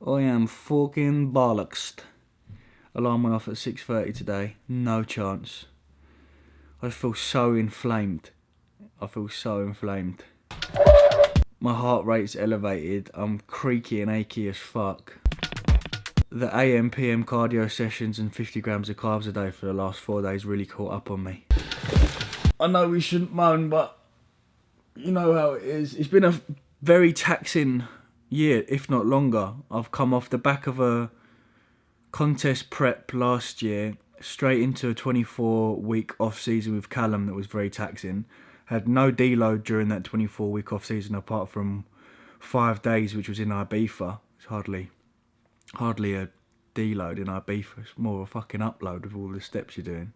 I am fucking bollocks. Alarm went off at 6:30 today. No chance. I just feel so inflamed. My heart rate's elevated. I'm creaky and achy as fuck. The AM PM cardio sessions and 50 grams of carbs a day for the last 4 days really caught up on me. I know we shouldn't moan, but you know how it is. It's been a very taxing year, if not longer. I've come off the back of a contest prep last year, straight into a 24-week off-season with Callum that was very taxing. Had no deload during that 24-week off-season apart from 5 days, which was in Ibiza. It's hardly a deload in Ibiza. It's more of a fucking upload with all the steps you're doing.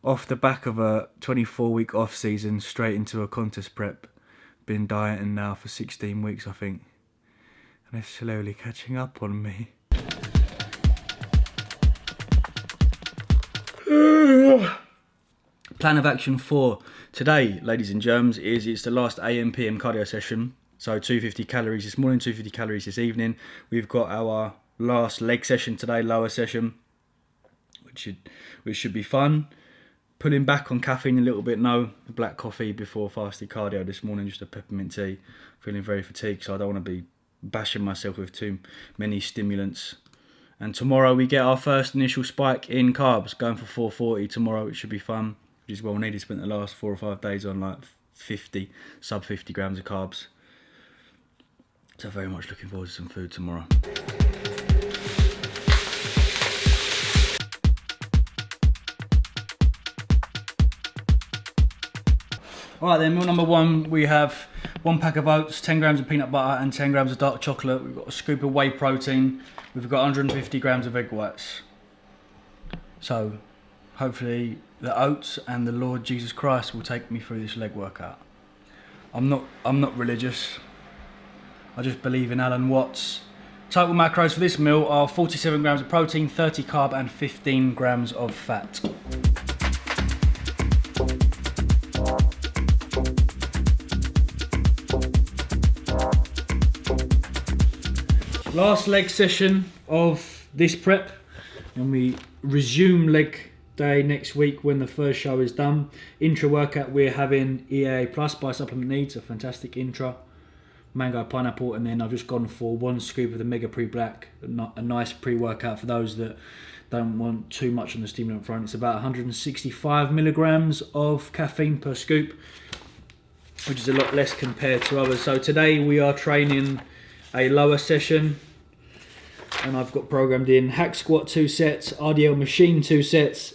Off the back of a 24-week off-season, straight into a contest prep. Been dieting now for 16 weeks, I think. And it's slowly catching up on me. Plan of action for today, ladies and germs, is it's the last AM PM cardio session. So 250 calories this morning, 250 calories this evening. We've got our last leg session today, lower session, which should be fun. Pulling back on caffeine a little bit. No black coffee before fasted cardio this morning, just a peppermint tea. Feeling very fatigued, so I don't want to be bashing myself with too many stimulants. And tomorrow we get our first initial spike in carbs, going for 440 tomorrow. It should be fun, which is well needed. Spent the last 4 or 5 days on like sub 50 grams of carbs. So very much looking forward to some food tomorrow. Alright then, meal number one, we have 1 pack of oats, 10 grams of peanut butter and 10 grams of dark chocolate. We've got a scoop of whey protein. We've got 150 grams of egg whites. So, hopefully the oats and the Lord Jesus Christ will take me through this leg workout. I'm not religious. I just believe in Alan Watts. Total macros for this meal are 47 grams of protein, 30 carb and 15 grams of fat. Last leg session of this prep, and we resume leg day next week when the first show is done. Intra workout, we're having EAA Plus by Supplement Needs, a fantastic intra, mango pineapple, and then I've just gone for 1 scoop of the Mega Pre Black, a nice pre-workout for those that don't want too much on the stimulant front. It's about 165 milligrams of caffeine per scoop, which is a lot less compared to others. So today we are training a lower session, and I've got programmed in hack squat 2 sets, RDL machine 2 sets,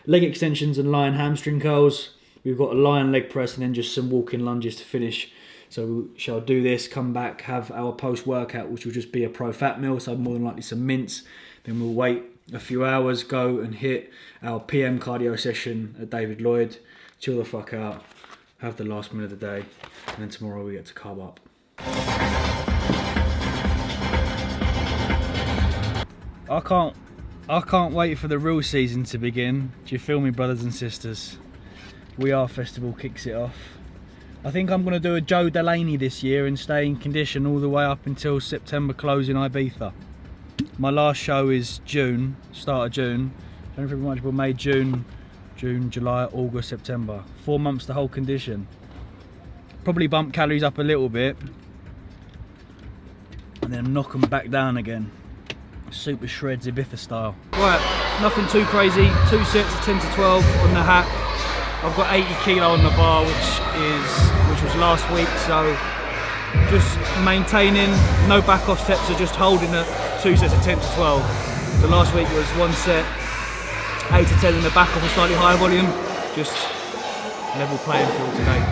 leg extensions and lion hamstring curls. We've got a lion leg press and then just some walking lunges to finish. So we shall do this, come back, have our post-workout, which will just be a pro fat meal, so more than likely some mince. Then we'll wait a few hours, go and hit our PM cardio session at David Lloyd, chill the fuck out, have the last minute of the day, and then tomorrow we get to carb up. I can't wait for the real season to begin. Do you feel me, brothers and sisters? We Are Festival kicks it off. I think I'm going to do a Joe Delaney this year and stay in condition all the way up until September close in Ibiza. My last show is June, start of June. January, February, March, April, May, June, July, August, September. 4 months to hold condition. Probably bump calories up a little bit and then knock them back down again. Super shreds Ibiza style. Right, nothing too crazy. 2 sets of 10 to 12 on the hack. I've got 80 kilo on the bar, which was last week, so just maintaining, no back off sets, so just holding at 2 sets of 10 to 12. The last week was 1 set, 8 to 10 in the back off a slightly higher volume. Just level playing field today.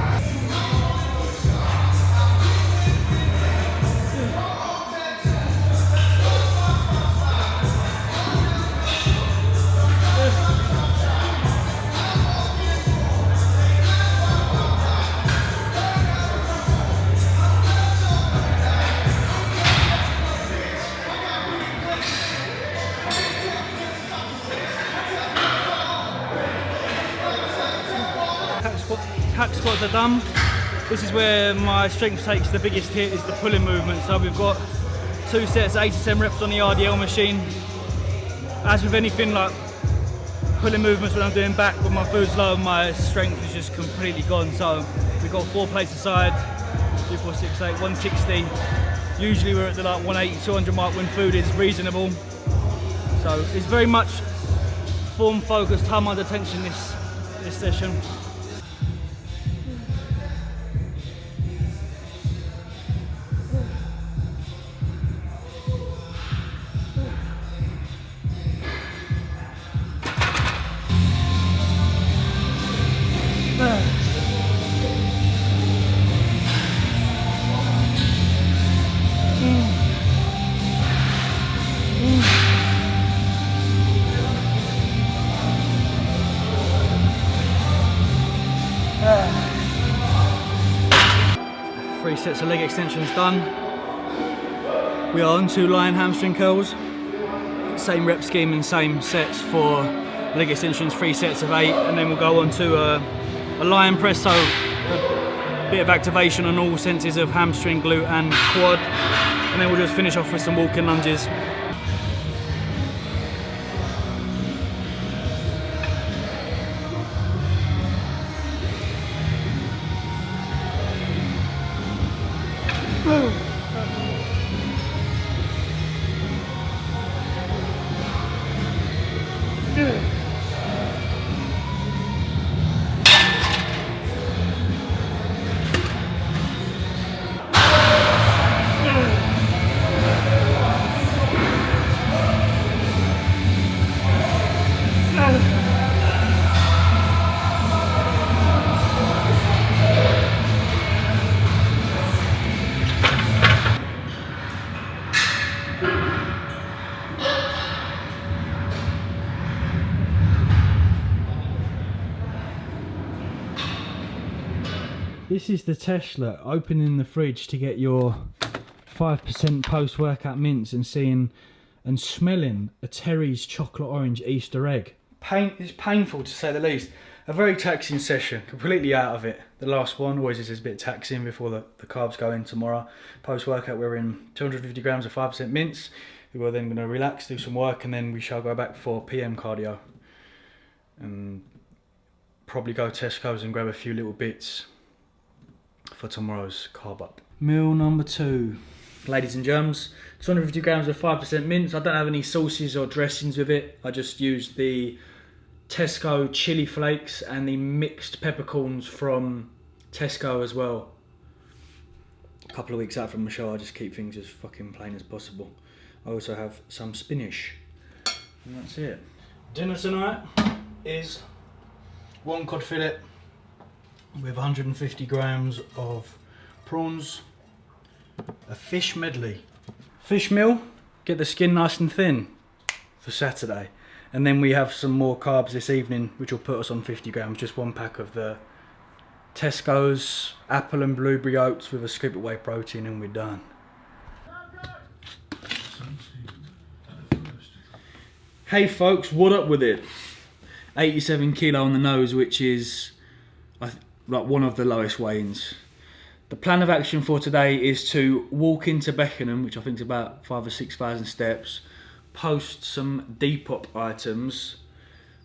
Hack squats are done. This is where my strength takes the biggest hit, is the pulling movement. So we've got 2 sets, 8 to 10 reps on the RDL machine. As with anything like pulling movements when I'm doing back, when my food's low, my strength is just completely gone. So we've got 4 plates aside, 2, 4, 6, 8, 160. Usually we're at the like 180, 200 mark when food is reasonable. So it's very much form focused, time under tension this session. Three sets of leg extensions done. We are on 2 lying hamstring curls. Same rep scheme and same sets for leg extensions, 3 sets of 8, and then we'll go on to a lying press, so a bit of activation on all senses of hamstring, glute and quad, and then we'll just finish off with some walking lunges. This is the Tesla opening the fridge to get your 5% post-workout mints and seeing and smelling a Terry's chocolate orange Easter egg. It's painful to say the least. A very taxing session, completely out of it. The last one always is a bit taxing before the carbs go in tomorrow. Post-workout we're in 250 grams of 5% mints. We are then going to relax, do some work, and then we shall go back for PM cardio. And probably go Tesco's and grab a few little bits for tomorrow's carb up. Meal number 2. Ladies and germs, 250 grams of 5% mince. I don't have any sauces or dressings with it. I just used the Tesco chili flakes and the mixed peppercorns from Tesco as well. A couple of weeks out from Michelle, I just keep things as fucking plain as possible. I also have some spinach. And that's it. Dinner tonight is 1 cod fillet with 150 grams of prawns, a fish medley. Fish meal, get the skin nice and thin for Saturday. And then we have some more carbs this evening, which will put us on 50 grams, just 1 pack of the Tesco's apple and blueberry oats with a scoop of whey protein, and we're done. Hey folks, what up with it? 87 kilo on the nose, which is like one of the lowest weigh-ins. The plan of action for today is to walk into Beckenham, which I think is about 5,000 or 6,000 steps, post some Depop items,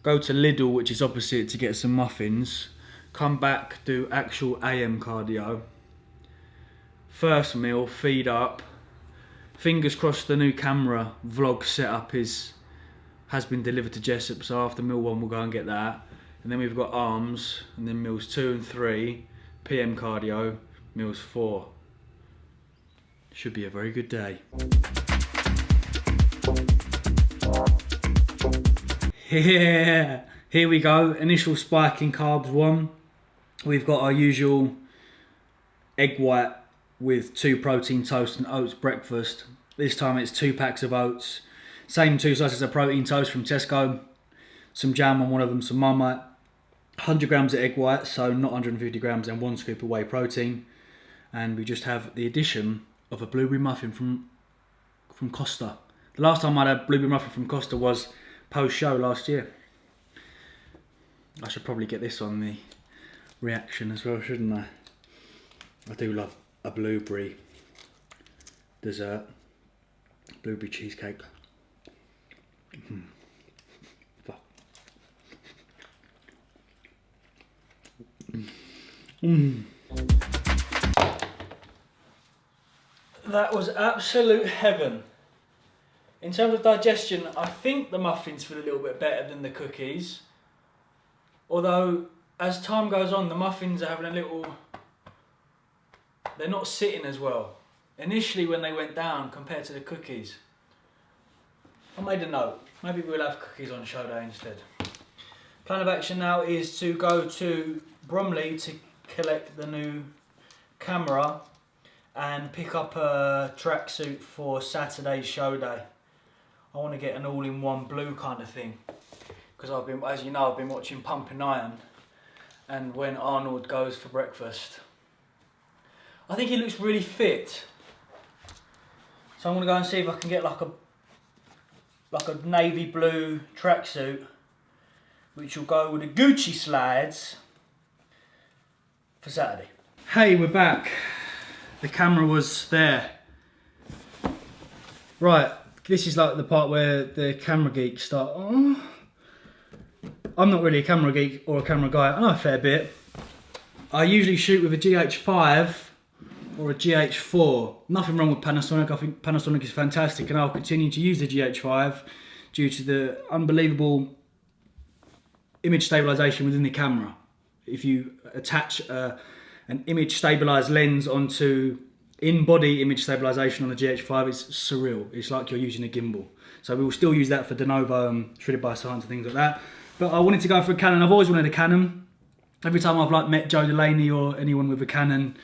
go to Lidl, which is opposite, to get some muffins, come back, do actual AM cardio, first meal, feed up, fingers crossed the new camera vlog setup has been delivered to Jessup, so after meal 1 we'll go and get that. And then we've got arms, and then meals 2 and 3, PM cardio, meals 4. Should be a very good day. Yeah, here we go. Initial spike in carbs 1. We've got our usual egg white with 2 protein toast and oats breakfast. This time it's 2 packs of oats. Same 2 slices of protein toast from Tesco. Some jam on one of them, some Marmite. 100 grams of egg white, so not 150 grams, and 1 scoop of whey protein. And we just have the addition of a blueberry muffin from Costa. The last time I had a blueberry muffin from Costa was post-show last year. I should probably get this on the reaction as well, shouldn't I? I do love a blueberry dessert. Blueberry cheesecake. Fuck. That was absolute heaven. In terms of digestion, I think the muffins feel a little bit better than the cookies. Although, as time goes on, the muffins are having a little... They're not sitting as well. Initially when they went down compared to the cookies. I made a note. Maybe we'll have cookies on show day instead. Plan of action now is to go to Bromley to collect the new camera and pick up a tracksuit for Saturday's show day. I want to get an all-in-one blue kind of thing because I've been, as you know, I've been watching Pumping Iron, and when Arnold goes for breakfast, I think he looks really fit. So I'm going to go and see if I can get like a navy blue tracksuit, which will go with the Gucci slides for Saturday. Hey, we're back. The camera was there. Right, this is like the part where the camera geeks start. Oh. I'm not really a camera geek or a camera guy. I know a fair bit. I usually shoot with a GH5 or a GH4. Nothing wrong with Panasonic. I think Panasonic is fantastic, and I'll continue to use the GH5 due to the unbelievable image stabilization within the camera. If you attach an image stabilized lens onto in-body image stabilization on the GH5, it's surreal. It's like you're using a gimbal. So we will still use that for de novo and shredded by science and things like that. But I wanted to go for a Canon. I've always wanted a Canon. Every time I've like met Joe Delaney or anyone with a Canon,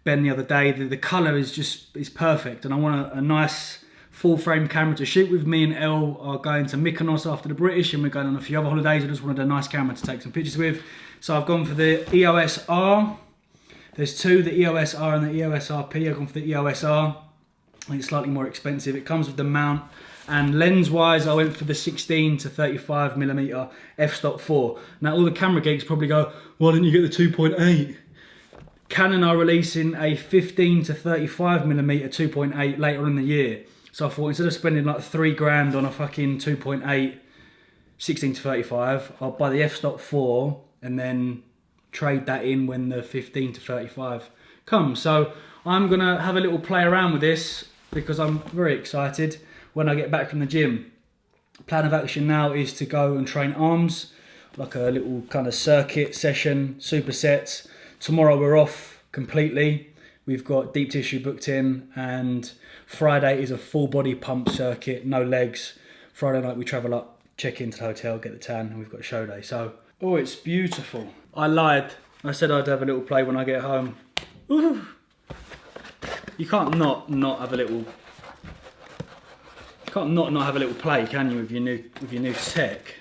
Ben the other day, the colour is perfect, and I want a nice full frame camera to shoot with. Me and Elle are going to Mykonos after the British, and we're going on a few other holidays. I just wanted a nice camera to take some pictures with. So I've gone for the EOS R. There's two, the EOS R and the EOS RP. I've gone for the EOS R. I think it's slightly more expensive. It comes with the mount. And lens wise, I went for the 16 to 35mm f-stop 4. Now all the camera geeks probably go, why didn't you get the 2.8? Canon are releasing a 15 to 35mm 2.8 later in the year. So I thought instead of spending like £3 on a fucking 2.8 16 to 35, I'll buy the f-stop 4 and then trade that in when the 15 to 35 comes. So I'm gonna have a little play around with this because I'm very excited when I get back from the gym. Plan of action now is to go and train arms, like a little kind of circuit session, supersets. Tomorrow we're off completely. We've got deep tissue booked in, and Friday is a full body pump circuit, no legs. Friday night we travel up, check into the hotel, get the tan, and we've got a show day. So, oh, it's beautiful. I lied. I said I'd have a little play when I get home. Ooh. You can't not have a little. You can't not have a little play, can you, with your new tech?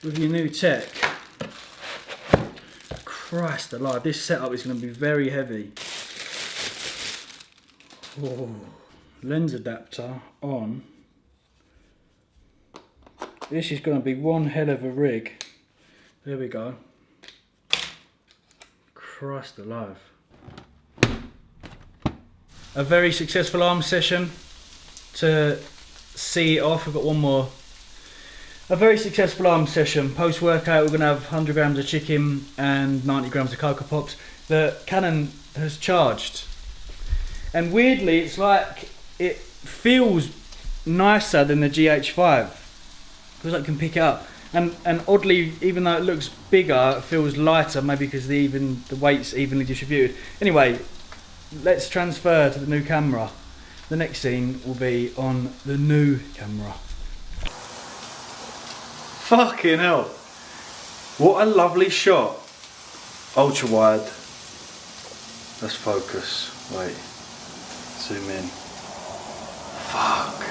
With your new tech. Christ alive, this setup is going to be very heavy. Oh, lens adapter on. This is going to be one hell of a rig. There we go. Christ alive. A very successful arm session. To see it off, we've got one more. A very successful arm session. Post-workout, we're going to have 100 grams of chicken and 90 grams of Cocoa Pops that Canon has charged. And weirdly, it's like, it feels nicer than the GH5. It feels like you can pick it up. And oddly, even though it looks bigger, it feels lighter, maybe because the weight's evenly distributed. Anyway, let's transfer to the new camera. The next scene will be on the new camera. Fucking hell. What a lovely shot. Ultra wide. Let's focus. Wait. Zoom in. Fuck.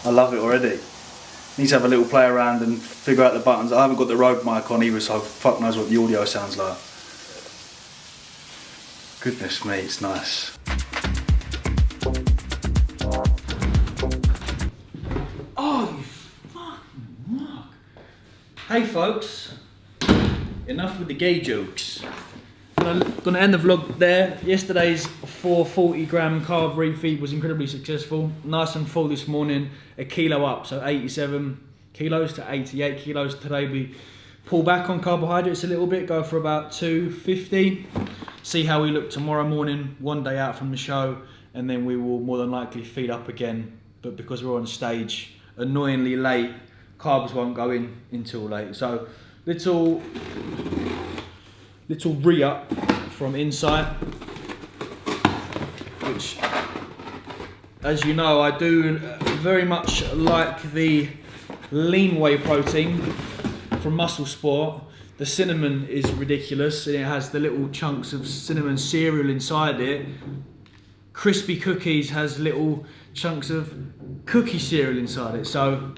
I love it already. Need to have a little play around and figure out the buttons. I haven't got the Rode mic on either, so fuck knows what the audio sounds like. Goodness me, it's nice. Oh, you fucking mug. Hey folks, enough with the gay jokes. Gonna end the vlog there. Yesterday's 440 gram carb refeed was incredibly successful. Nice and full this morning, a kilo up, so 87 kilos to 88 kilos. Today we pull back on carbohydrates a little bit, go for about 250. See how we look tomorrow morning, one day out from the show, and then we will more than likely feed up again. But because we're on stage, annoyingly late, carbs won't go in until late. So little re-up from Insight, which, as you know, I do very much like the lean whey protein from Muscle Sport. The cinnamon is ridiculous, and it has the little chunks of cinnamon cereal inside it. Crispy Cookies has little chunks of cookie cereal inside it, so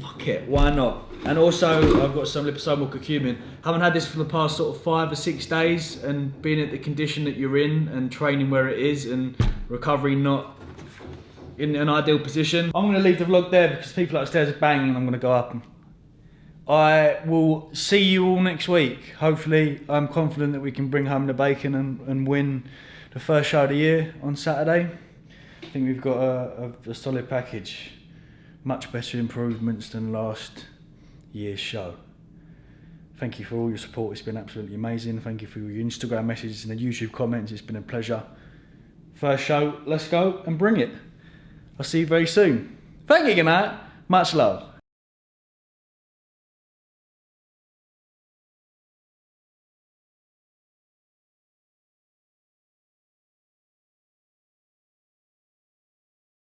fuck it, why not? And also I've got some liposomal curcumin. Haven't had this for the past sort of 5 or 6 days, and being at the condition that you're in and training where it is and recovery not in an ideal position. I'm going to leave the vlog there because people upstairs are banging and I'm going to go up. I will see you all next week. Hopefully, I'm confident that we can bring home the bacon and win the first show of the year on Saturday. I think we've got a solid package. Much better improvements than last year's show. Thank you for all your support. It's been absolutely amazing. Thank you for your Instagram messages and the YouTube comments. It's been a pleasure. First show, let's go and bring it. I'll see you very soon. Thank you, good night. Much love.